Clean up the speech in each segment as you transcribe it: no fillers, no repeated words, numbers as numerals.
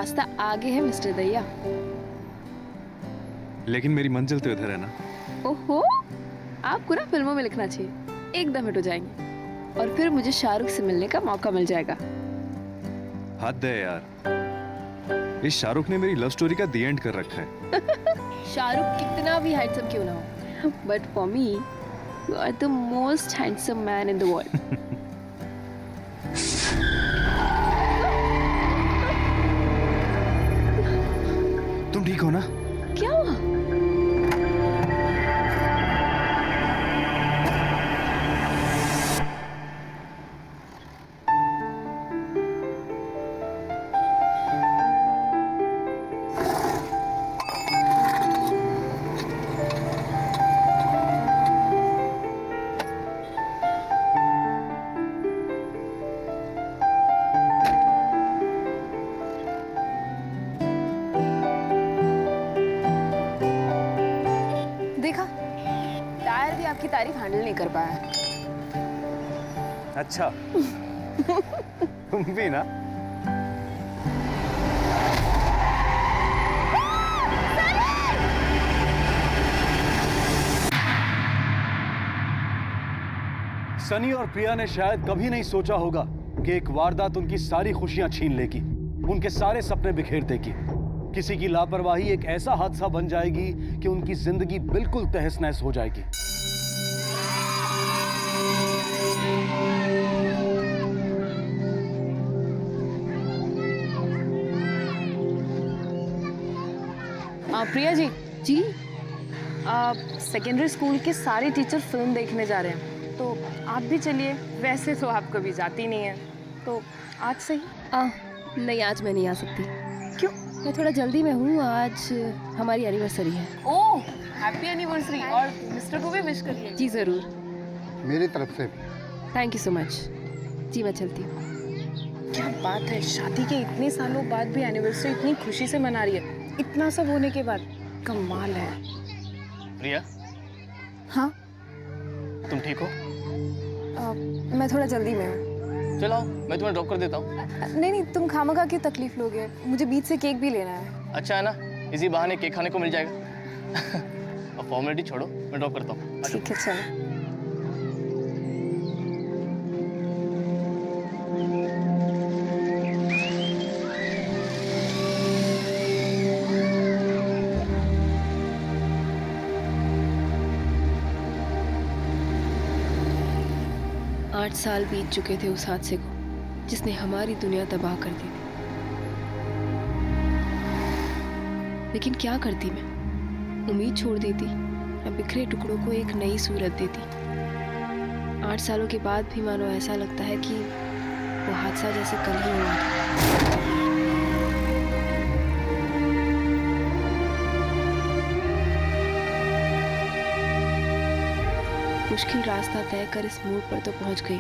रास्ता आगे है मिस्टर दैया। लेकिन मेरी मंजिल तो इधर है ना। ओहो, आपको ना फिल्मों में लिखना चाहिए, एकदम हिट हो जाएंगे और फिर मुझे शाहरुख से मिलने का मौका मिल जाएगा। हद है यार, इस शाहरुख ने मेरी लव स्टोरी का दी एंड कर रखा है। शाहरुख कितना भी हैंडसम क्यों ना हो, but for me you are the most handsome man in the world. तुम ठीक हो ना? क्या हुआ? देखा, टायर भी आपकी तारीफ हैंडल नहीं कर पाया। अच्छा। तुम भी ना। सनी और प्रिया ने शायद कभी नहीं सोचा होगा कि एक वारदात उनकी सारी खुशियां छीन लेगी, उनके सारे सपने बिखेर देगी। किसी की लापरवाही एक ऐसा हादसा बन जाएगी कि उनकी जिंदगी बिल्कुल तहस नहस हो जाएगी। प्रिया जी जी, सेकेंडरी स्कूल के सारे टीचर फिल्म देखने जा रहे हैं, तो आप भी चलिए। वैसे तो आप कभी जाती नहीं है, तो आज से ही। नहीं, आज मैं नहीं आ सकती। क्यों? मैं थोड़ा जल्दी में हूँ, आज हमारी एनिवर्सरी है। ओह, हैप्पी एनिवर्सरी, और मिस्टर को भी विश करिए। जी जरूर, मेरी तरफ से भी। Thank you so much. जी मैं चलती हूँ। क्या बात है, शादी के इतने सालों बाद भी एनिवर्सरी इतनी खुशी से मना रही है, इतना सब होने के बाद। कमाल है। प्रिया, हाँ, तुम ठीक हो? मैं थोड़ा जल्दी में हूँ। चलो मैं तुम्हें ड्रॉप कर देता हूँ। नहीं नहीं, तुम खामखा क्यों तकलीफ लोगे, मुझे बीच से केक भी लेना है। अच्छा है ना, इसी बहाने केक खाने को मिल जाएगा। अब फॉर्मेलिटी छोड़ो, मैं ड्रॉप करता हूँ। ठीक है, चलो। 8 साल बीत चुके थे उस हादसे को जिसने हमारी दुनिया तबाह कर दी थी। लेकिन क्या करती मैं, उम्मीद छोड़ देती या बिखरे टुकड़ों को एक नई सूरत देती। 8 सालों के बाद भी मानो ऐसा लगता है कि वो हादसा जैसे कल ही हुआ था। मुश्किल रास्ता तय कर इस मोड़ पर तो पहुंच गई,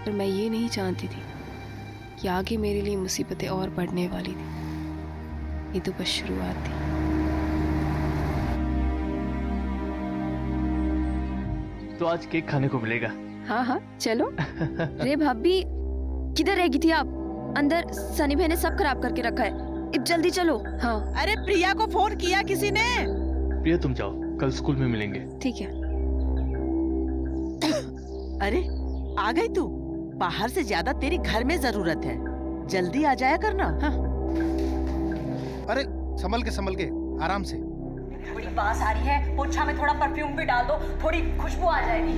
पर मैं ये नहीं जानती थी कि आगे मेरे लिए मुसीबतें और बढ़ने वाली थी। ये तो बस शुरुआत थी। तो आज केक खाने को मिलेगा। हाँ हाँ चलो। रे भाभी, किधर रह गई थी आप? अंदर सनी भाई ने सब खराब करके रखा है, अब जल्दी चलो। हाँ अरे प्रिया को फोन किया किसी ने? प्रिया तुम जाओ, कल स्कूल में मिलेंगे। ठीक है। अरे आ गई तू? बाहर से ज्यादा तेरी घर में जरूरत है, जल्दी आ जाया करना। हाँ। अरे संभल के आराम से। थोड़ी बांस आ रही है, पोछा में थोड़ा परफ्यूम भी डाल दो, थोड़ी खुशबू आ जाएगी।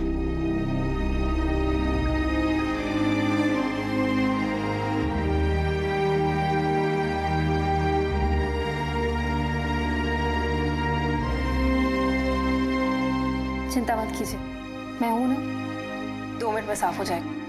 चिंता मत कीजिए, मैं हूं ना, 2 मिनट में साफ हो जाएगा।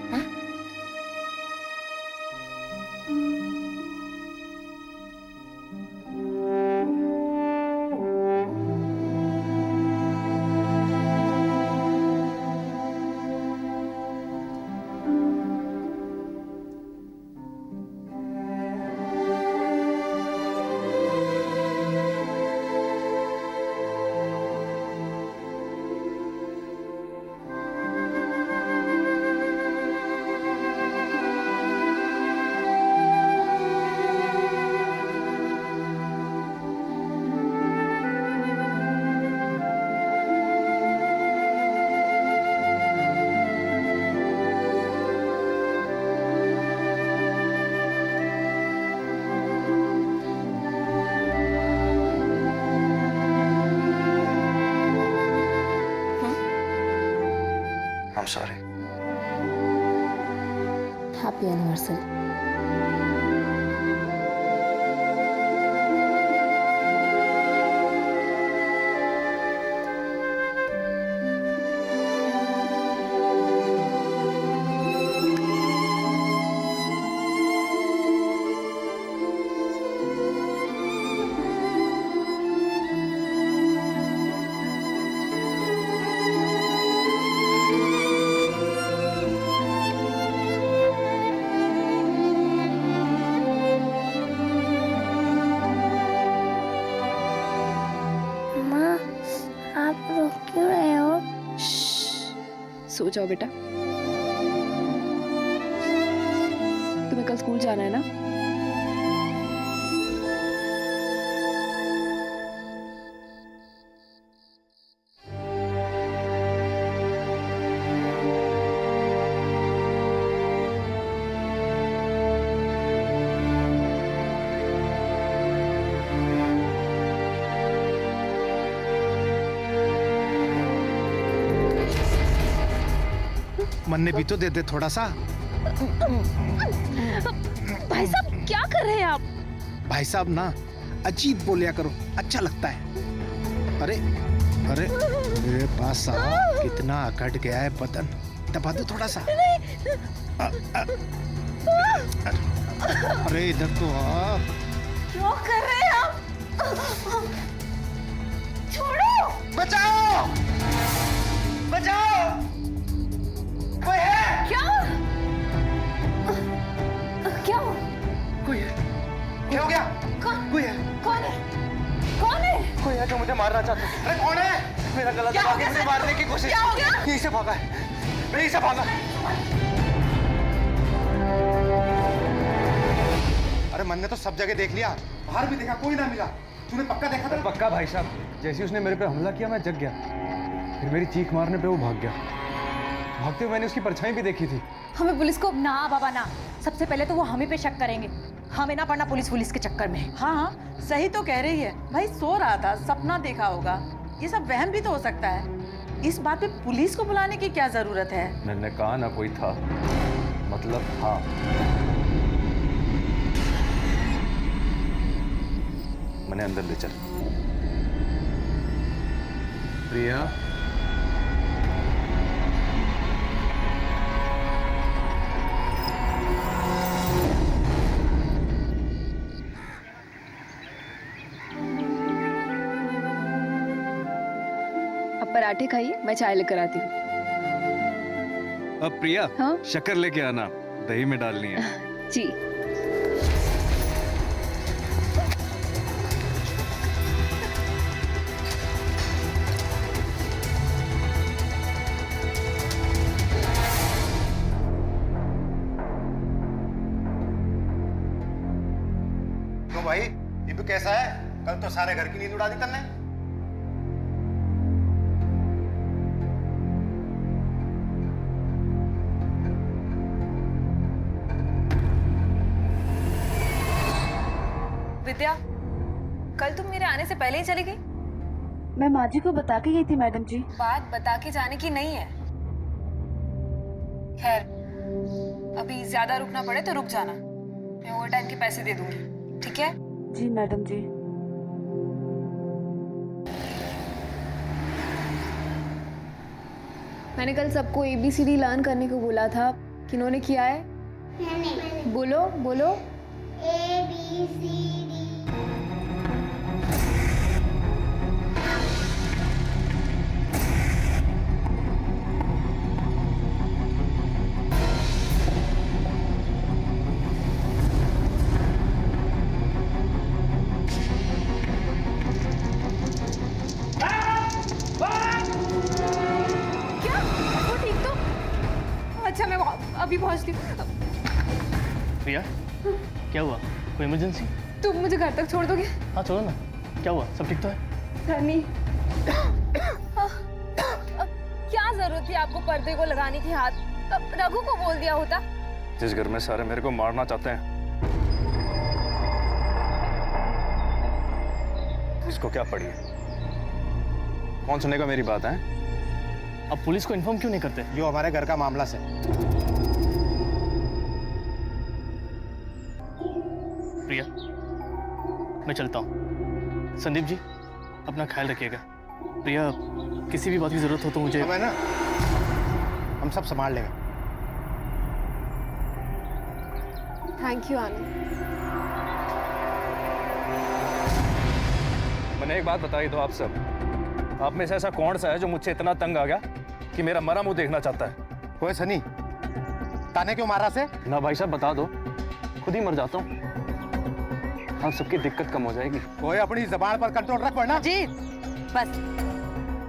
I'm sorry. Happy anniversary. सो जाओ बेटा। तुम्हें कल स्कूल जाना है ना? मन्ने भी तो दे दे थोड़ा सा। भाई साहब क्या कर रहे हैं आप? भाई साहब ना अजीब बोलिया करो, अच्छा लगता है। अरे अरे मेरे पास साहब कितना अकड़ गया है बदन, दबा दो थोड़ा सा। अरे इधर तो आप क्या कर रहे हैं आप? छोड़ो! बचाओ बचाओ, कोई है? क्या? क्या? कोई है? क्या हो गया? कौन? कोई है? कौन है? कौन है? कोई है जो मुझे मारना चाहता है। अरे कौन है? मेरा गला क्या दबा हो के गया मुझे सर? मारने की कोशिश। क्या हो गया? यहीं से भागा है, यहीं से भागा। अरे मन ने तो सब जगह देख लिया, बाहर भी देखा, कोई ना मिला। तूने पक्का देखा था? पक्का भाई साहब, जैसे ही उसने मेरे पे हमला किया मैं जग गया, फिर मेरी चीख मारने पे वो भाग गया। भागते हुए मैंने उसकी परछाई भी देखी थी। हमें पुलिस को ना बाबा ना, सबसे पहले तो वो हमें पे शक करेंगे, हमें ना पड़ना पुलिस के चक्कर में। हाँ सही तो कह रही है भाई, सो रहा था, सपना देखा होगा, ये सब वहम भी तो हो सकता है। इस बात पे पुलिस को बुलाने की क्या जरूरत है? मैंने कहा ना कोई था, मतलब था। मैंने अंदर ले चल। प्रिया, अब पराठे खाइए, मैं चाय लेकर आती हूँ। अब प्रिया, हाँ? शक्कर लेके आना, दही में डालनी है। जी। तो भाई ये भी कैसा है? कल तो सारे घर की नींद उड़ा दी तन्ने। विद्या, कल तुम मेरे आने से पहले ही चली गई? मैं माँ जी को बता के गई थी मैडम जी। बात बता के जाने की नहीं है। खैर, अभी ज्यादा रुकना पड़े तो रुक जाना, मैं ओवर टाइम के पैसे दे दूंगी, ठीक है? जी मैडम जी। मैंने कल सबको ABCD लर्न करने को बोला था, किन्होंने किया है? मैंने। बोलो बोलो। ABCD। क्या? वो ठीक तो? अच्छा मैं अभी पहुंचती हूँ। प्रिया, क्या हुआ? कोई इमरजेंसी? तुम मुझे घर तक छोड़ दोगे? हाँ छोड़ो ना, क्या हुआ? सब ठीक तो है? धनी, क्या जरूरत थी आपको पर्दे को लगाने की? हाथ रघु को बोल दिया होता। जिस घर में सारे मेरे को मारना चाहते हैं, इसको क्या पड़ी है? कौन सुनेगा मेरी बात है? अब पुलिस को इन्फॉर्म क्यों नहीं करते? जो हमारे घर का मामला से। प्रिया, मैं चलता हूँ। संदीप जी, अपना ख्याल रखिएगा। प्रिया, किसी भी बात की जरूरत हो तो मुझे। हमें ना, हम सब संभाल लेंगे। थैंक यू आनंद। मैंने एक बात बताई तो आप सब, आप में से ऐसा कौन सा है जो मुझसे इतना तंग आ गया कि मेरा मरा मुंह देखना चाहता है? ओए सनी, ताने क्यों मारा से? ना भाई साहब, बता दो, खुद ही मर जाता हूँ, हम सबकी दिक्कत कम हो जाएगी। ओए अपनी जबान पर कंट्रोल रख वरना। अजीत, बस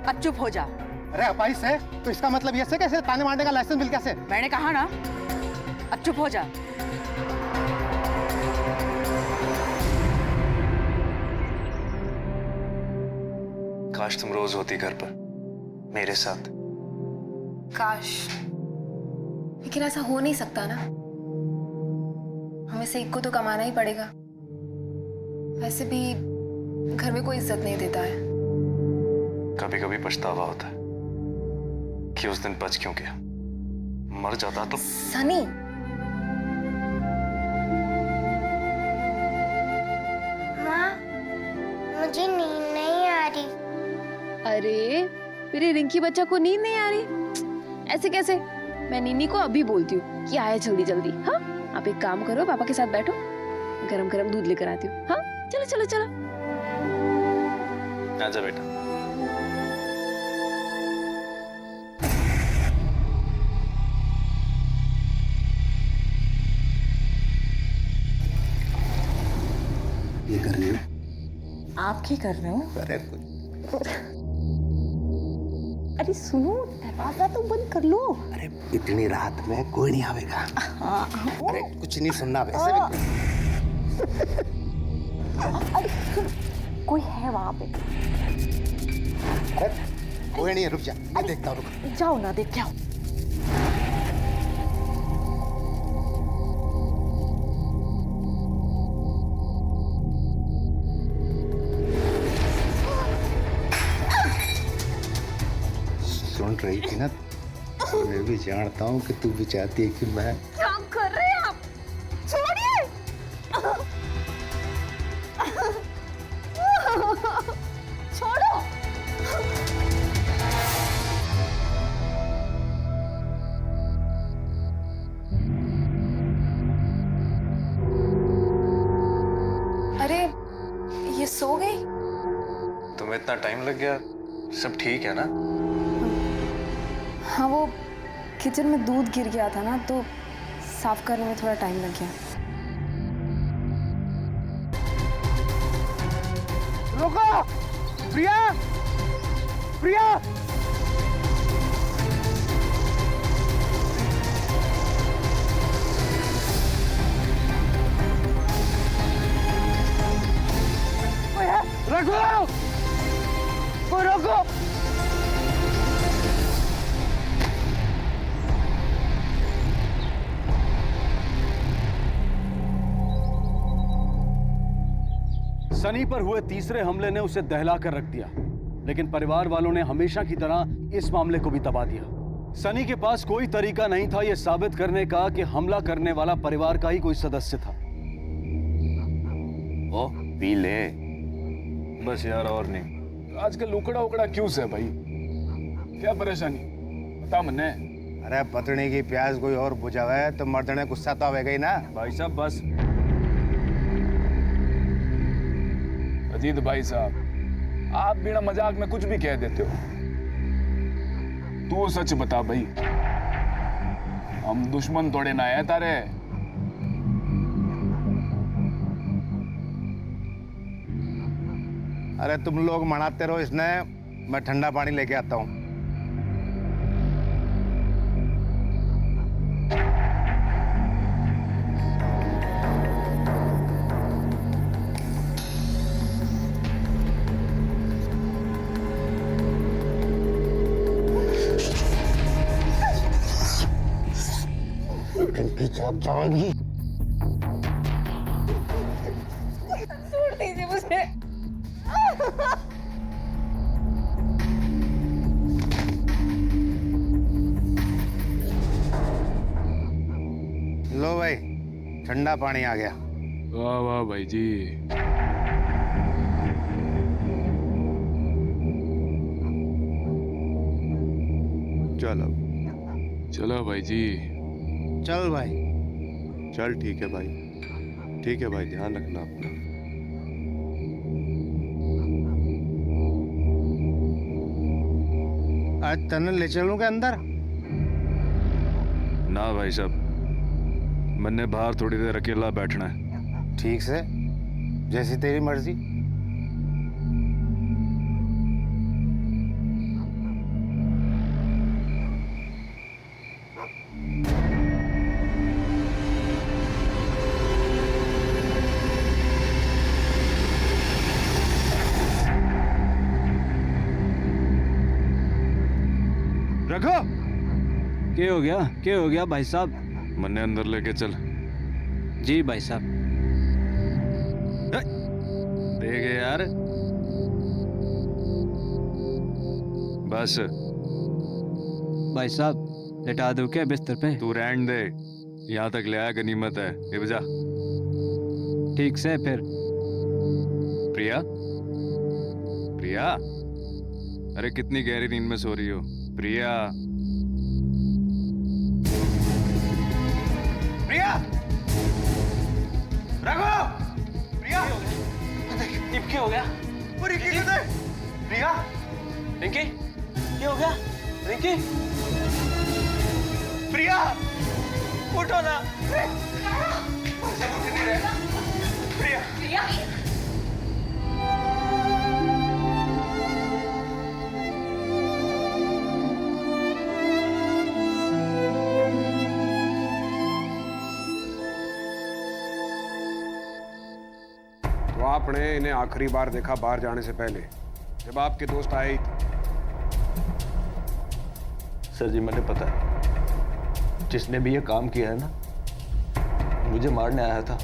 अब चुप हो जा। अरे अपाइस है तो इसका मतलब ये से कैसे ताने मारने का लाइसेंस मिल कैसे? मैंने कहा ना, अब चुप हो जा। काश तुम रोज होती घर पर मेरे साथ। काश, लेकिन ऐसा हो नहीं सकता ना। हमें से एक को तो कमाना ही पड़ेगा। वैसे भी घर में कोई इज्जत नहीं देता है। कभी कभी पछतावा होता है कि उस दिन बच क्यों गया। मर जाता तो। सनी, माँ, मुझे नींद नहीं आ रही। अरे मेरे रिंकी बच्चा को नींद नहीं आ रही? ऐसे कैसे? मैं नीनी को अभी बोलती हूँ कि आए जल्दी जल्दी। हाँ, आप एक काम करो, पापा के साथ बैठो, गरम गरम दूध लेकर आती हूँ। हाँ, चलो चलो चलो। आजा बेटा। ये कर रही हो? आप क्या कर रहे हो? अरे कुछ। अरे सुनो, दरवाजा तो बंद कर लो। अरे इतनी रात में कोई नहीं आवेगा। अरे कुछ नहीं सुनना वैसे भी। अरे कोई है वहां पे? अरे कोई नहीं है, रुक जा, मैं देखता हूँ, रुक। जाओ ना, देख के आओ। सुन रही थी ना, मैं भी जानता हूँ कि तू भी चाहती है कि मैं। क्या कर रहे हैं आप? छोड़िए। छोड़ो। अरे ये सो गई? तुम्हें इतना टाइम लग गया? सब ठीक है ना? हाँ, वो किचन में दूध गिर गया था ना, तो साफ करने में थोड़ा टाइम लग गया। रुको! प्रिया! प्रिया! कोई है? रखो! कोई रोको! सनी पर हुए तीसरे हमले ने उसे दहला कर रख दिया, लेकिन परिवार वालों ने हमेशा की तरह इस मामले को भी दबा दिया। सनी के पास कोई तरीका नहीं था यह साबित करने का कि हमला करने वाला परिवार का ही कोई सदस्य था। ओ पी ले। बस यार, और नहीं। आजकल उकड़ा उकड़ा क्यों से भाई? क्या परेशानी बता मन्ने। अरे पतनी की प्याज कोई और बुझावा है तो मर्दने गुस्सा तो आवेगा ही ना। भाई साहब बस। अजीत भाई साहब, आप बिना मजाक में कुछ भी कह देते हो। तू सच बता भाई, हम दुश्मन तोड़े ना है तारे। अरे तुम लोग मनाते रहो इसने, मैं ठंडा पानी लेके आता हूँ। जाएगी। छोड़ दीजिए मुझे। ठंडा पानी आ गया। वाह वाह भाई जी। चलो चलो भाई जी। चल भाई। चल ठीक है भाई, ठीक है भाई, ध्यान रखना अपना। आज तने ले चलूं क्या अंदर? ना भाई साहब, मैंने बाहर थोड़ी देर अकेला बैठना है। ठीक से, जैसी तेरी मर्जी। रघु, क्या हो गया भाई साहब? मन्ने अंदर लेके चल। जी भाई साहब। देख यार, बस भाई साहब लेटा दो क्या बिस्तर पे? तू रहने दे, यहाँ तक ले आया गनीमत है। ये बजा। ठीक से फिर। प्रिया, प्रिया, अरे कितनी गहरी नींद में सो रही हो प्रिया? प्रिया, रघु, प्रिया, दीप क्या हो गया? वो रिंकी को देख। प्रिया, रिंकी क्या हो गया? रिंकी, प्रिया, उठो ना। प्रिया, तो आपने इन्हें आखिरी बार देखा बाहर जाने से पहले, जब आपके दोस्त आए। सर जी मुझे पता है, जिसने भी ये काम किया है ना, मुझे मारने आया था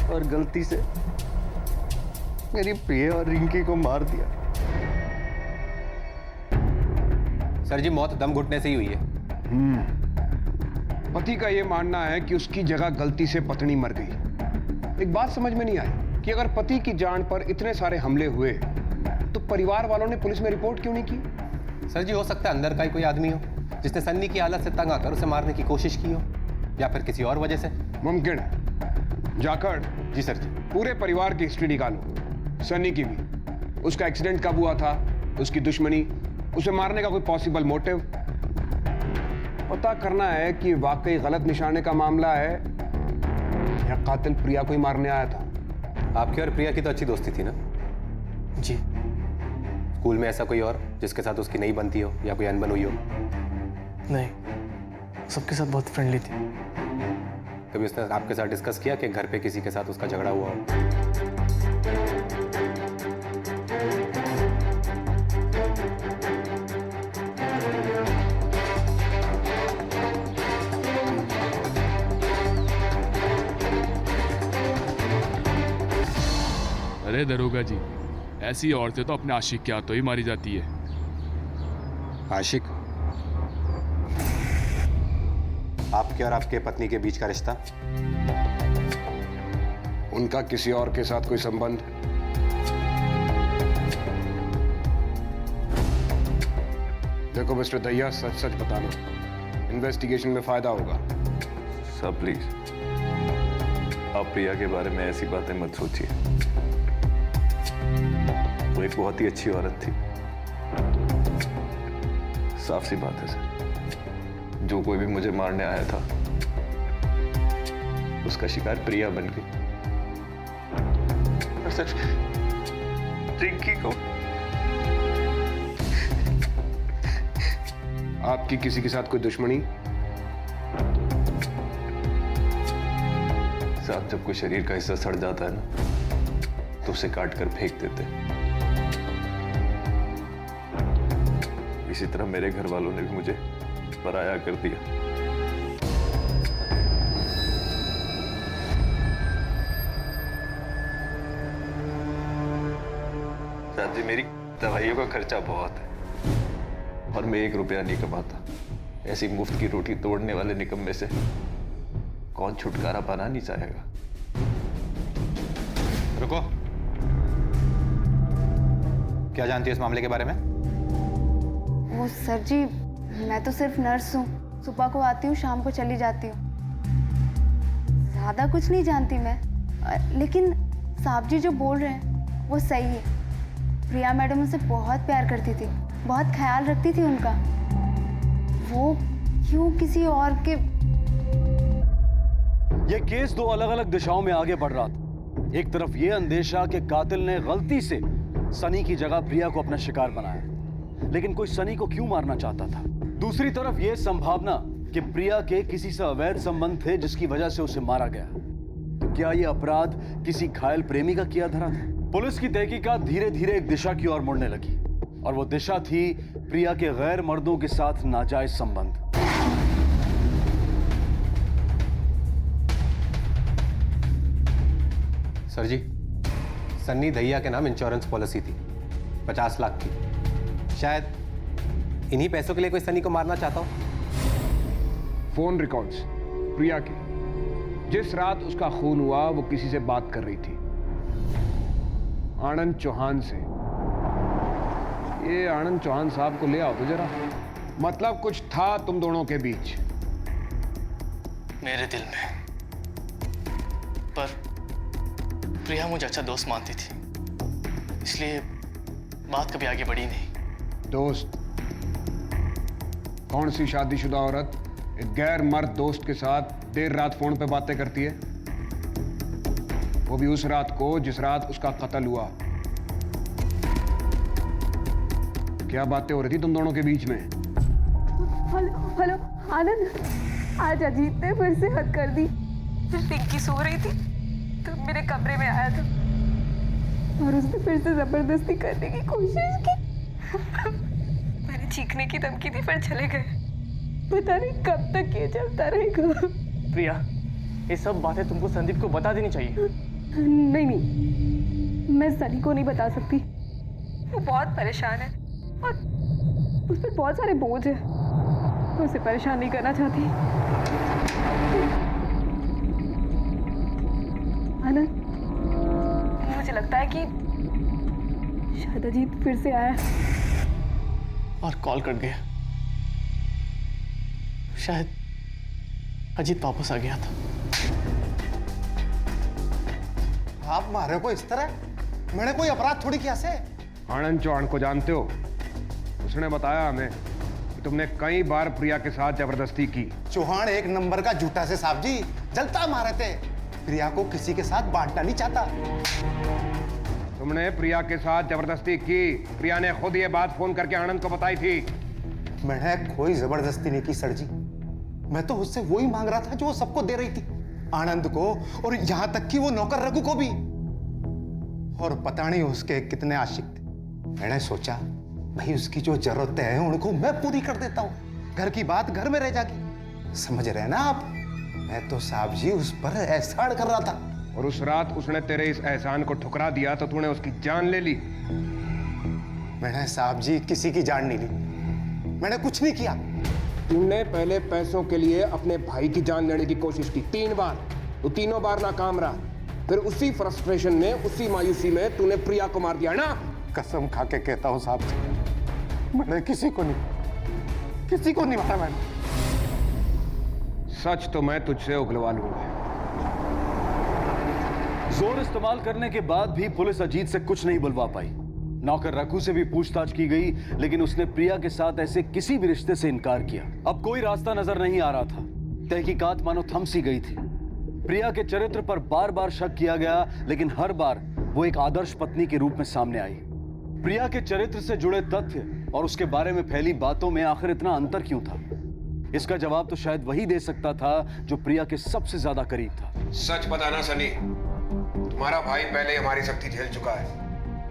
और गलती से मेरी प्रिया और रिंकी को मार दिया। सर जी मौत दम घुटने से ही हुई है। पति का यह मानना है कि उसकी जगह गलती से पत्नी मर गई। एक बात समझ में नहीं आई कि अगर पति की जान पर इतने सारे हमले हुए तो परिवार वालों ने पुलिस में रिपोर्ट क्यों नहीं की? सर जी हो सकता है अंदर का ही कोई आदमी हो जिसने सन्नी की हालत से तंग आकर उसे मारने की कोशिश की हो, या फिर किसी और वजह से। मुमकिन है। जाखड़। जी सर जी। पूरे परिवार की हिस्ट्री निकालो, सन्नी की भी। उसका एक्सीडेंट कब हुआ था, उसकी दुश्मनी, उसे मारने का कोई पॉसिबल मोटिव। पता करना है कि वाकई गलत निशाने का मामला है या कातिल प्रिया को ही मारने आया था। आपकी और प्रिया की तो अच्छी दोस्ती थी ना? जी। स्कूल में ऐसा कोई और जिसके साथ उसकी नहीं बनती हो या कोई अनबन हुई हो? नहीं, सबके साथ बहुत फ्रेंडली थी। कभी उसने आपके साथ डिस्कस किया कि घर पे किसी के साथ उसका झगड़ा हुआ हो? अरे दरोगा जी, ऐसी औरतें तो अपने आशिक के हाथों ही मारी जाती है। आशिक? आपके और आपके पत्नी के बीच का रिश्ता? उनका किसी और के साथ कोई संबंध? देखो मिस्टर दैया, सच सच बताना, इन्वेस्टिगेशन में फायदा होगा। सब प्लीज, आप प्रिया के बारे में ऐसी बातें मत सोचिए। वो एक बहुत ही अच्छी औरत थी। साफ सी बात है सर, जो कोई भी मुझे मारने आया था उसका शिकार प्रिया बन गई। सर, रिंकी को आपकी किसी के साथ कोई दुश्मनी? साहब, जब कोई शरीर का हिस्सा सड़ जाता है ना, तो उसे काट कर फेंक देते हैं। इसी तरह मेरे घर वालों ने भी मुझे पराया कर दिया। साहब जी, मेरी दवाइयों का खर्चा बहुत है और मैं 1 रुपया नहीं कमाता। ऐसी मुफ्त की रोटी तोड़ने वाले निकम्मे से कौन छुटकारा पाना नहीं चाहेगा। रुको, क्या जानती हो इस मामले के बारे में? वो सर जी, मैं तो सिर्फ नर्स हूँ। सुबह को आती हूँ, शाम को चली जाती हूँ। ज़्यादा कुछ नहीं जानती मैं, लेकिन साहब जी जो बोल रहे हैं वो सही है। प्रिया मैडम उनसे बहुत प्यार करती थी, बहुत ख्याल रखती थी उनका। वो क्यों किसी और के... ये केस दो अलग अलग दिशाओं में आगे बढ़ रहा था। एक तरफ ये अंदेशा कि कातिल ने गलती से सनी की जगह प्रिया को अपना शिकार बनाया, लेकिन कोई सनी को क्यों मारना चाहता था। दूसरी तरफ यह संभावना कि प्रिया के किसी से अवैध संबंध थे जिसकी वजह से उसे मारा गया। तो क्या यह अपराध किसी घायल प्रेमी का किया धरा था? पुलिस की तहकीकात धीरे धीरे एक दिशा की ओर मुड़ने लगी, और वो दिशा थी प्रिया के गैर मर्दों के साथ नाजायज संबंध। सर जी, सन्नी दहिया के नाम इंश्योरेंस पॉलिसी थी 50 लाख की। शायद इन्हीं पैसों के लिए कोई सन्नी को मारना चाहता हो। फोन रिकॉर्ड्स प्रिया की, जिस रात उसका खून हुआ वो किसी से बात कर रही थी, आनंद चौहान से। ये आनंद चौहान साहब को ले आओ तो जरा, मतलब कुछ था तुम दोनों के बीच। मेरे दिल में, पर प्रिया मुझे अच्छा दोस्त मानती थी, इसलिए बात कभी आगे बढ़ी नहीं। दोस्त? कौन सी शादीशुदा औरत एक गैर मर्द दोस्त के साथ देर रात फोन पे बातें करती है? वो भी उस रात को जिस रात उसका कत्ल हुआ। क्या बातें हो रही थी तुम दोनों के बीच में? हेलो आनंद, आज अजीत ने फिर से हद कर दी। पिंकी सो रही थी तो मेरे कमरे में आया था और उसने फिर से जबरदस्ती करने की कोशिश की। मैंने चीखने की धमकी दी पर चले गए। पता नहीं कब तक ये चलता रहेगा। प्रिया, ये सब बातें तुमको संदीप को बता देनी चाहिए। नहीं, मैं सनी को नहीं बता सकती। वो बहुत परेशान है और उस पर बहुत सारे बोझ है। मैं उसे परेशान नहीं करना चाहती। आनंद, मुझे लगता है कि शायद अजीत फिर से आया और कॉल कट गया। शायद अजीत वापस आ गया था। आप मारे को इस तरह? मैंने कोई अपराध थोड़ी किया से। आनंद चौहान को जानते हो? उसने बताया हमें कि तुमने कई बार प्रिया के साथ जबरदस्ती की। चौहान एक नंबर का झूठा से साहब जी, जलता मारे थे। प्रिया को किसी के साथ बांटना नहीं चाहता। तुमने प्रिया के साथ जबरदस्ती की। प्रिया ने खुद ये बात फोन करके आनंद को बताई थी। मैंने कोई जबरदस्ती नहीं की सर जी। मैं तो उससे वही मांग रहा था जो वो सबको दे रही थी, आनंद को और यहां तक कि वो नौकर रघु को भी। और पता नहीं उसके कितने आशिक थे। मैंने सोचा भाई उसकी जो जरूरतें हैं उनको मैं पूरी कर देता हूं। घर की बात घर में रह जाएगी। समझ रहे हैं ना आप? मैं तो साहब जी उस पर एहसान कर रहा था। और उस रात उसने तेरे इस एहसान को ठुकरा दिया तो तूने उसकी जान ले ली। मैंने साहब जी किसी की जान नहीं ली। मैंने कुछ नहीं किया। तुमने पहले पैसों के लिए अपने भाई की जान लेने की कोशिश की 3 बार। तो तीनों बार नाकाम रहा। फिर उसी फ्रस्ट्रेशन में, उसी मायूसी में तूने प्रिया को मार दिया ना? कसम खा के कहता हूं साहब जी, मैंने किसी को नहीं मारा। मैंने सच तो मैं तुझसे उगलवा लूंगा। जोर इस्तेमाल करने के बाद भी पुलिस अजीत से कुछ नहीं बुलवा पाई। नौकर रघु से भी पूछताछ की गई, लेकिन उसने प्रिया के साथ ऐसे किसी भी रिश्ते से इनकार किया। अब कोई रास्ता नजर नहीं आ रहा था। तहकीकात मानो थम सी गई थी। प्रिया के चरित्र पर बार बार शक किया गया, लेकिन हर बार वो एक आदर्श पत्नी के रूप में सामने आई। प्रिया के चरित्र से जुड़े तथ्य और उसके बारे में फैली बातों में आखिर इतना अंतर क्यों था? इसका जवाब तो शायद वही दे सकता था जो प्रिया के सबसे ज्यादा करीब था। सच बताना सनी, तुम्हारा भाई पहले हमारी सख्ती झेल चुका है,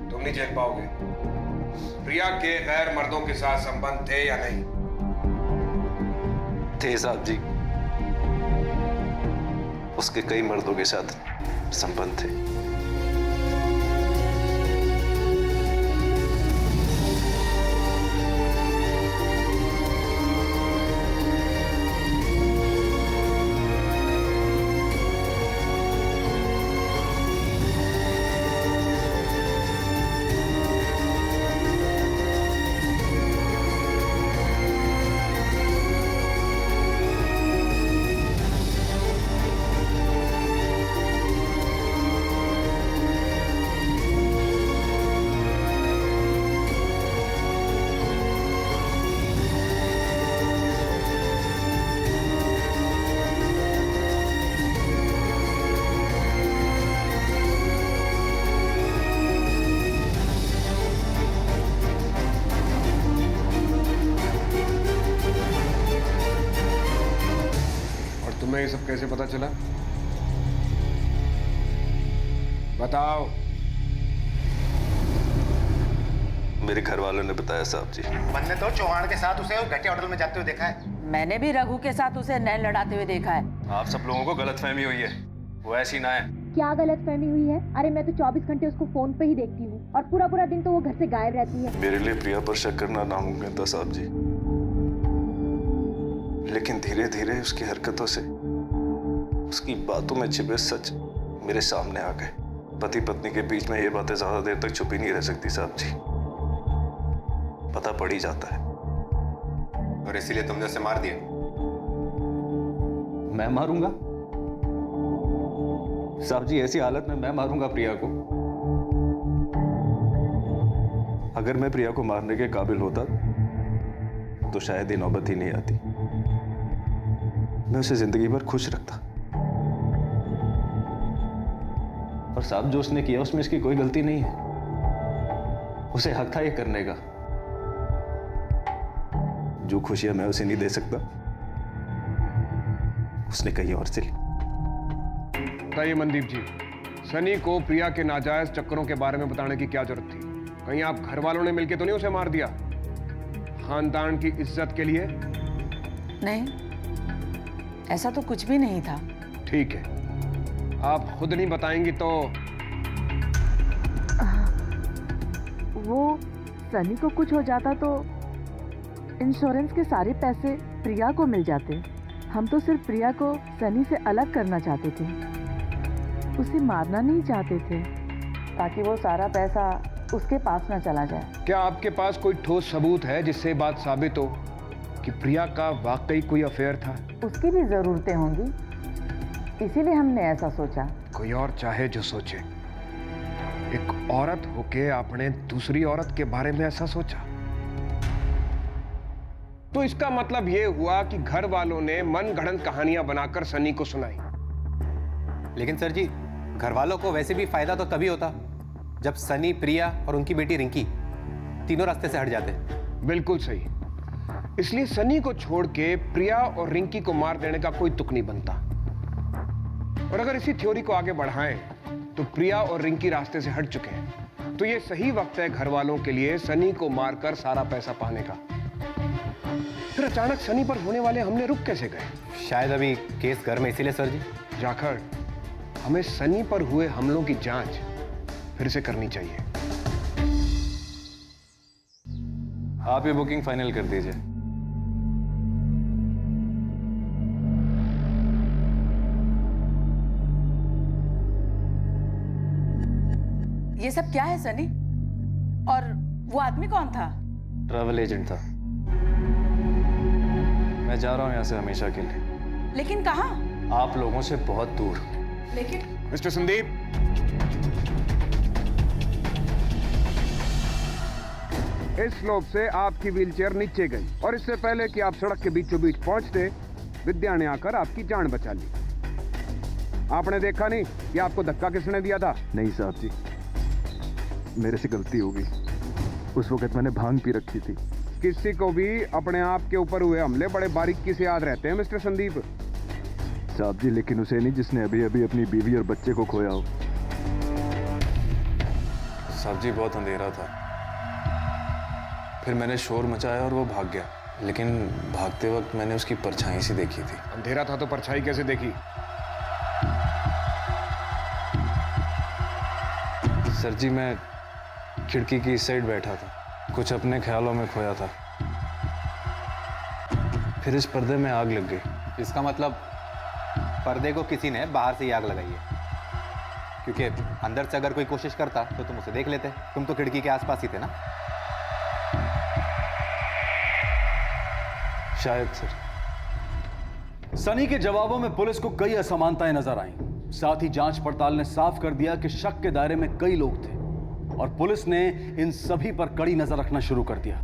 तुम नहीं झेल पाओगे। प्रिया के गैर मर्दों के साथ संबंध थे या नहीं? थे साहब जी, उसके कई मर्दों के साथ संबंध थे। सब कैसे पता चला? बताओ। मेरे घर वालों ने बताया साहब जी। मैंने तो चौहान के साथ उसे घटिया होटल में जाते हुए देखा है। मैंने भी रघु के साथ उसे नैन लड़ाते हुए देखा है। आप सब लोगों को गलतफहमी हुई है, वो ऐसी ना है। क्या गलतफहमी हुई है? अरे मैं तो 24 घंटे उसको फोन पे ही देखती हूँ और पूरा पूरा दिन तो वो घर से गायब रहती है। मेरे लिए प्रिया पर शक करना नामुमकिन था साहब जी, लेकिन धीरे धीरे उसकी हरकतों से, उसकी बातों में छिपे सच मेरे सामने आ गए। पति पत्नी के बीच में ये बातें ज्यादा देर तक छुपी नहीं रह सकती साहब जी, पता पड़ ही जाता है। और इसीलिए तुमने उसे मार दिया? मैं मारूंगा साहब जी? ऐसी हालत में मैं मारूंगा प्रिया को? अगर मैं प्रिया को मारने के काबिल होता तो शायद ये नौबत ही नहीं आती। मैं उसे जिंदगी भर खुश रखता। और साहब जो उसने किया उसमें इसकी कोई गलती नहीं है, उसे हक था ये करने का। जो खुशियां मैं उसे नहीं दे सकता उसने कहीं और से ली। बताइए मनदीप जी, सनी को प्रिया के नाजायज चक्करों के बारे में बताने की क्या जरूरत थी? कहीं आप घर वालों ने मिलकर तो नहीं उसे मार दिया? खानदान की इज्जत के लिए? नहीं, ऐसा तो कुछ भी नहीं था। ठीक है, आप खुद नहीं बताएंगी तो? वो सनी को कुछ हो जाता तो इंश्योरेंस के सारे पैसे प्रिया को मिल जाते। हम तो सिर्फ प्रिया को सनी से अलग करना चाहते थे, उसे मारना नहीं चाहते थे, ताकि वो सारा पैसा उसके पास ना चला जाए। क्या आपके पास कोई ठोस सबूत है जिससे बात साबित हो कि प्रिया का वाकई कोई अफेयर था? उसकी भी जरूरतें होंगी, इसीलिए हमने ऐसा सोचा। कोई और चाहे जो सोचे, एक औरत होके आपने दूसरी औरत के बारे में ऐसा सोचा? तो इसका मतलब यह हुआ कि घर वालों ने मन गढ़ंत कहानियां बनाकर सनी को सुनाई। लेकिन सर जी, घर वालों को वैसे भी फायदा तो तभी होता जब सनी, प्रिया और उनकी बेटी रिंकी तीनों रास्ते से हट जाते। बिल्कुल सही। इसलिए सनी को छोड़ के प्रिया और रिंकी को मार देने का कोई तुक नहीं बनता। और अगर इसी थ्योरी को आगे बढ़ाएं तो प्रिया और रिंकी रास्ते से हट चुके हैं, तो ये सही वक्त है घर वालों के लिए सनी को मारकर सारा पैसा पाने का। फिर अचानक सनी पर होने वाले हमले रुक कैसे गए? शायद अभी केस घर में, इसीलिए सर जी। जाखड़, हमें सनी पर हुए हमलों की जांच फिर से करनी चाहिए। आप ये बुकिंग फाइनल कर दीजिए। ये सब क्या है सनी? और वो आदमी कौन था? ट्रैवल एजेंट था। मैं जा रहा हूं यहां से हमेशा के लिए। लेकिन कहां? आप लोगों से बहुत दूर। लेकिन मिस्टर संदीप, इस स्लोप से आपकी व्हीलचेयर नीचे गई और इससे पहले कि आप सड़क के बीचों बीच पहुंचते, विद्या ने आकर आपकी जान बचा ली। आपने देखा नहीं कि आपको धक्का किसने दिया था? नहीं साहब जी, मेरे से गलती हो गई। उस वक्त मैंने भांग पी रखी थी। किसी को भी अपने आप के ऊपर हुए हमले बड़े बारीकी से याद रहते हैं मिस्टर संदीप। साहब जी, लेकिन उसे नहीं जिसने अभी अभी अपनी बीवी और बच्चे को खोया हो। साहब जी, बहुत अंधेरा था, फिर मैंने शोर मचाया और वो भाग गया, लेकिन भागते वक्त मैंने उसकी परछाई सी देखी थी। अंधेरा था तो परछाई कैसे देखी? सर जी, मैं खिड़की की इस साइड बैठा था, कुछ अपने ख्यालों में खोया था, फिर इस पर्दे में आग लग गई। इसका मतलब पर्दे को किसी ने बाहर से ही आग लगाई है, क्योंकि अंदर से अगर कोई कोशिश करता तो तुम उसे देख लेते। तुम तो खिड़की के आसपास ही थे ना। शायद सर। सनी के जवाबों में पुलिस को कई असमानताएं नजर आईं। साथ ही जांच पड़ताल ने साफ कर दिया कि शक के दायरे में कई लोग थे और पुलिस ने इन सभी पर कड़ी नजर रखना शुरू कर दिया।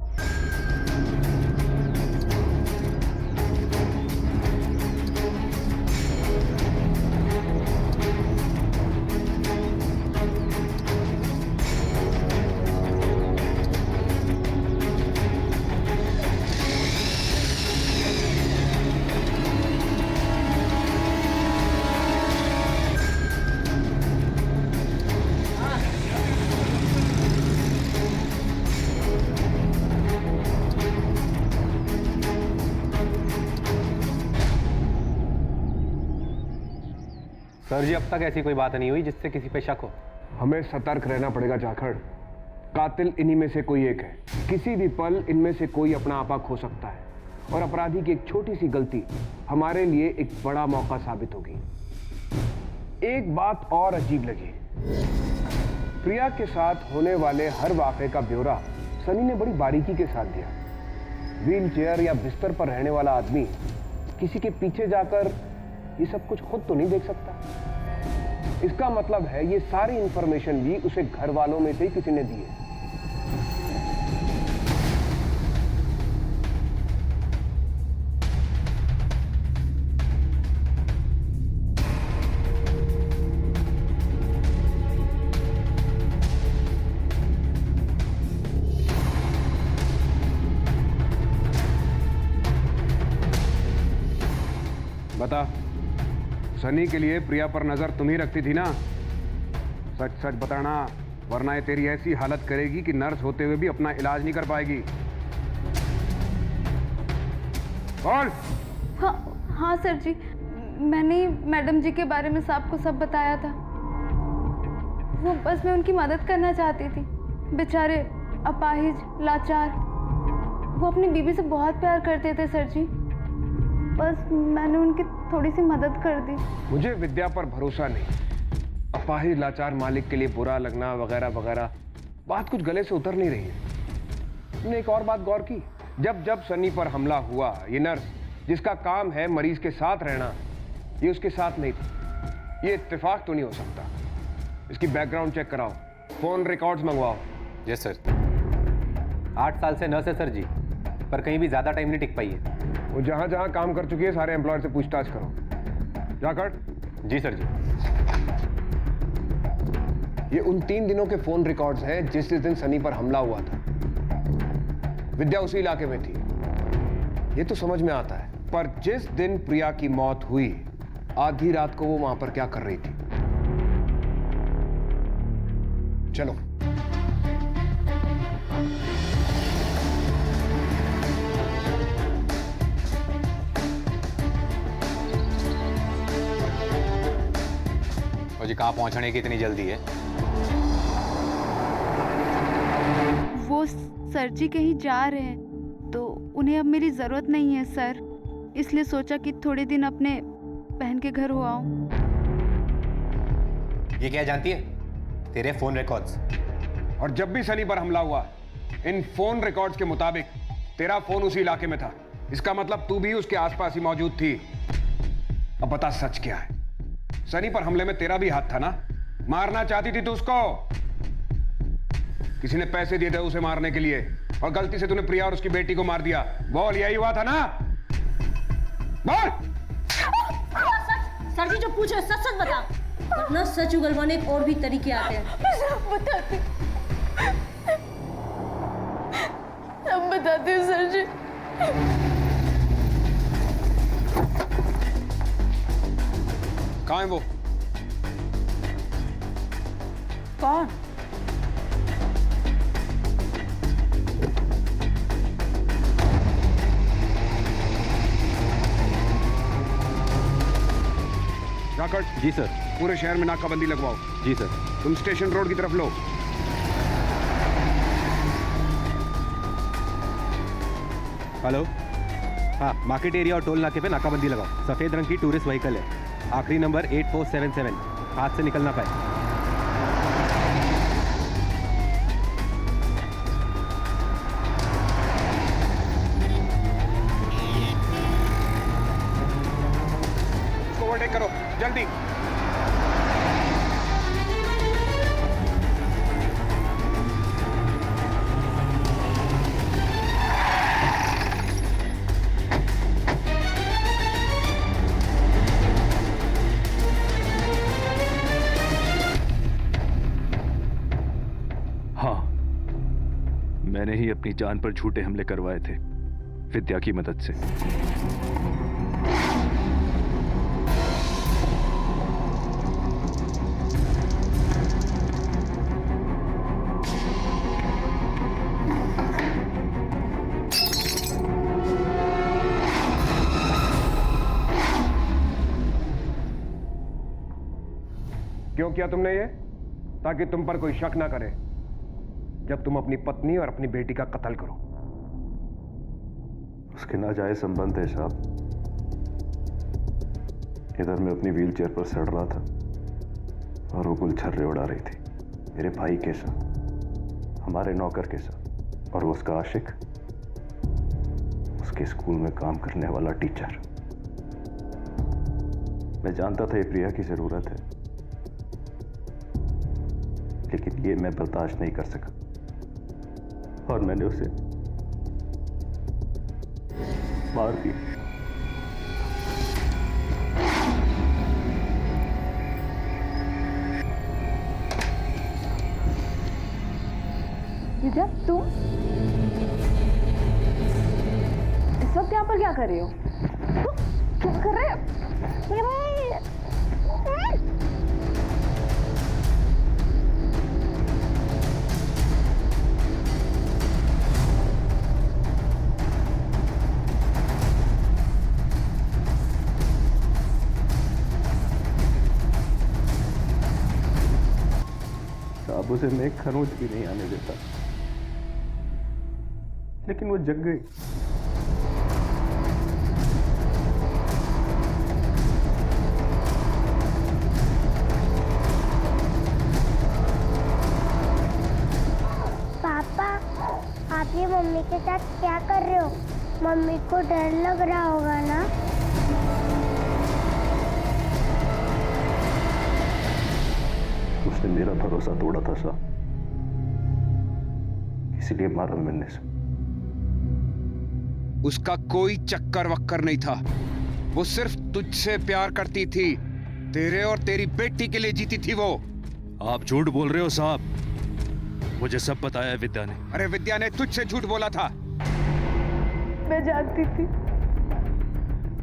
सर जी, अब तक ऐसी कोई बात नहीं हुई जिससे किसी पे शक हो। हमें सतर्क रहना पड़ेगा जाखड़। कातिल इन्हीं में से कोई एक है। किसी भी पल इनमें से कोई अपना आपा खो सकता है और अपराधी की एक छोटी सी गलती हमारे लिए एक बड़ा मौका साबित होगी। एक बात और अजीब लगी, प्रिया के साथ होने वाले हर वाकये का ब्यौरा सनी ने बड़ी बारीकी के साथ दिया। व्हील चेयर या बिस्तर पर रहने वाला आदमी किसी के पीछे जाकर ये सब कुछ खुद तो नहीं देख सकता। इसका मतलब है ये सारी इंफॉर्मेशन भी उसे घर वालों में से ही किसी ने दी है। बता, सनी के लिए प्रिया पर नजर तुम ही रखती थी ना? सच सच बताना, वरना ये तेरी ऐसी हालत करेगी कि नर्स होते हुए भी अपना इलाज नहीं कर पाएगी। बोल। हाँ सर जी, मैंने मैडम जी के बारे में साहब को सब बताया था। वो बस मैं उनकी मदद करना चाहती थी। बेचारे अपाहिज, लाचार, वो अपनी बीवी से बहुत प्यार करते थे सर जी। बस मैंने उनकी थोड़ी सी मदद कर दी। मुझे विद्या पर भरोसा नहीं। अपाहिज लाचार मालिक के लिए बुरा लगना वगैरह वगैरह बात कुछ गले से उतर नहीं रही है। तुमने एक और बात गौर की? जब जब सनी पर हमला हुआ, ये नर्स जिसका काम है मरीज के साथ रहना, ये उसके साथ नहीं थी। ये इत्तेफाक तो नहीं हो सकता। इसकी बैकग्राउंड चेक कराओ, फोन रिकॉर्ड्स मंगवाओ। Yes sir. 8 साल से नर्स है सर जी, पर कहीं भी ज्यादा टाइम नहीं टिक पाई है। वो जहां जहां काम कर चुकी है सारे एम्प्लॉयर से पूछताछ करो। जाकर। जी सर जी। ये उन 3 दिनों के फोन रिकॉर्ड्स हैं जिस दिन सनी पर हमला हुआ था। विद्या उसी इलाके में थी, ये तो समझ में आता है, पर जिस दिन प्रिया की मौत हुई, आधी रात को वो वहां पर क्या कर रही थी? चलो। जी कहाँ पहुंचने की इतनी जल्दी है? वो सर जी कहीं जा रहे हैं तो उन्हें अब मेरी जरूरत नहीं है सर, इसलिए सोचा कि थोड़े दिन अपने बहन के घर हो आऊं। ये क्या जानती है? तेरे फोन रिकॉर्ड्स। और जब भी सनी पर हमला हुआ, इन फोन रिकॉर्ड्स के मुताबिक तेरा फोन उसी इलाके में था। इसका मतलब तू भी उसके आसपास ही मौजूद थी। अब बता सच क्या है? सनी पर हमले में तेरा भी हाथ था ना? मारना चाहती थी तू उसको। किसी ने पैसे दिए थे उसे मारने के लिए और गलती से तूने प्रिया और उसकी बेटी को मार दिया। बोल, यही हुआ था ना? बोल। सर जी जो पूछो सच सच बता, वरना सच उगलवाने के और भी तरीके आते हैं। सब बताती हूँ सर जी। कहाँ है वो? कौन? जाकर। जी सर। पूरे शहर में नाकाबंदी लगवाओ। जी सर। तुम स्टेशन रोड की तरफ लो। हेलो। हाँ, मार्केट एरिया और टोल नाके पे नाकाबंदी लगाओ। सफेद रंग की टूरिस्ट व्हीकल है, आखिरी नंबर 8477। हाथ से निकल ना पाए। उसको ओवरटेक करो जल्दी। मैंने ही अपनी जान पर झूठे हमले करवाए थे विद्या की मदद से। किया तुमने ये? ताकि तुम पर कोई शक ना करे जब तुम अपनी पत्नी और अपनी बेटी का कत्ल करो। उसके नाजायज संबंध है साहब। इधर मैं अपनी व्हीलचेयर पर सड़ रहा था और वो गुलछर्रे उड़ा रही थी मेरे भाई के साथ, हमारे नौकर के साथ, और वो उसका आशिक, उसके स्कूल में काम करने वाला टीचर। मैं जानता था ये प्रिया की जरूरत है, लेकिन ये मैं बर्दाश्त नहीं कर सका और मैंने उसे मार दिया। विद्या, तुम इस वक्त यहाँ पर क्या कर रही हो? क्या कर रहे हो? साहब उसे मैं खरोंच भी नहीं आने देता, लेकिन वो जग गई। पापा, आप ये मम्मी के साथ क्या कर रहे हो? मम्मी को डर लग रहा होगा ना? उसने मेरा भरोसा तोड़ा था साहब, इसलिए मारा मैंने से। उसका कोई चक्कर वक्कर नहीं था, वो सिर्फ तुझसे प्यार करती थी, तेरे और तेरी बेटी के लिए जीती थी वो। आप झूठ बोल रहे हो साहब, मुझे सब बताया है विद्या ने। अरे विद्या ने तुझसे झूठ बोला था। मैं जानती थी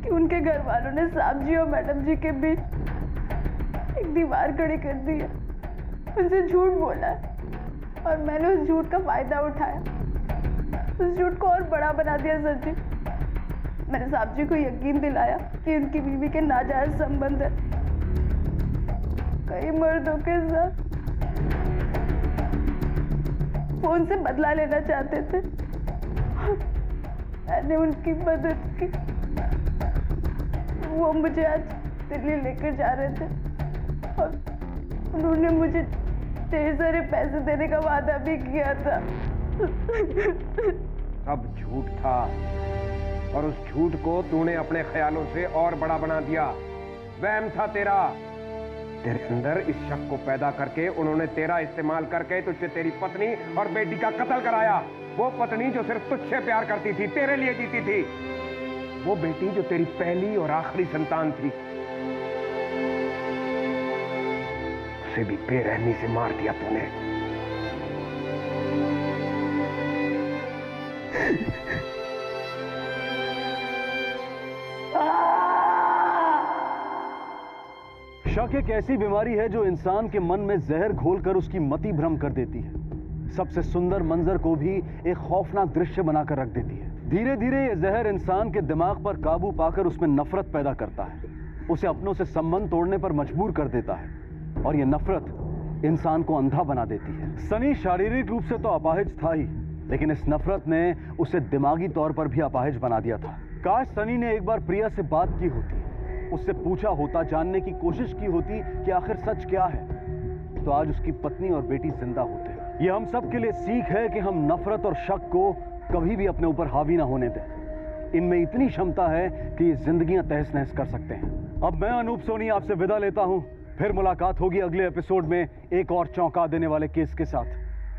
कि उनके घर वालों ने साहब जी और मैडम जी के बीच एक दीवार खड़ी कर दी है, उनसे झूठ बोला है और मैंने उस झूठ का फायदा उठाया, उस झूठ को और बड़ा बना दिया। सर जी, मैंने साहब जी को यकीन दिलाया कि उनकी बीवी के नाजायज संबंध है कई मर्दों के साथ, वो उनसे बदला लेना चाहते थे। मैंने उनकी मदद की, वो मुझे आज दिल्ली लेकर जा रहे थे और उन्होंने मुझे ढेर सारे पैसे देने का वादा भी किया था। सब झूठ था और उस झूठ को तूने अपने ख्यालों से और बड़ा बना दिया। वहम था तेरा, तेरे अंदर इस शक को पैदा करके उन्होंने तेरा इस्तेमाल करके तुझसे तेरी पत्नी और बेटी का कत्ल कराया। वो पत्नी जो सिर्फ तुझसे प्यार करती थी, तेरे लिए जीती थी, वो बेटी जो तेरी पहली और आखिरी संतान थी, उसे भी बेरहमी से मार दिया तूने। शक एक ऐसी बीमारी है जो इंसान के मन में जहर घोलकर उसकी मति भ्रम कर देती है, सबसे सुंदर मंजर को भी एक खौफनाक दृश्य बनाकर रख देती है। धीरे धीरे ये जहर इंसान के दिमाग पर काबू पाकर उसमें नफरत पैदा करता है, उसे अपनों से संबंध तोड़ने पर मजबूर कर देता है और ये नफरत इंसान को अंधा बना देती है। सनी शारीरिक रूप से तो अपाहिज था ही, लेकिन इस नफरत ने उसे दिमागी तौर पर भी अपाहिज बना दिया था। काश सनी ने एक बार प्रिया से बात की होती, उससे पूछा होता, जानने की कोशिश की होती कि आखिर सच क्या है, तो आज उसकी पत्नी और बेटी जिंदा होते। ये हम सब के लिए सीख है कि हम नफरत और शक को कभी भी अपने ऊपर हावी ना होने दें। इनमें इतनी क्षमता है कि ये जिंदगियां तहस नहस कर सकते हैं। अब मैं अनूप सोनी आपसे विदा लेता हूं, फिर मुलाकात होगी अगले एपिसोड में एक और चौंका देने वाले केस के साथ।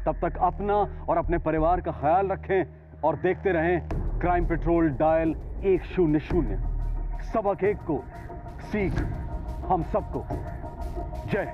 तब तक अपना और अपने परिवार का ख्याल रखें और देखते रहें क्राइम पेट्रोल डायल 100। सबक एक को, सीख हम सबको। जय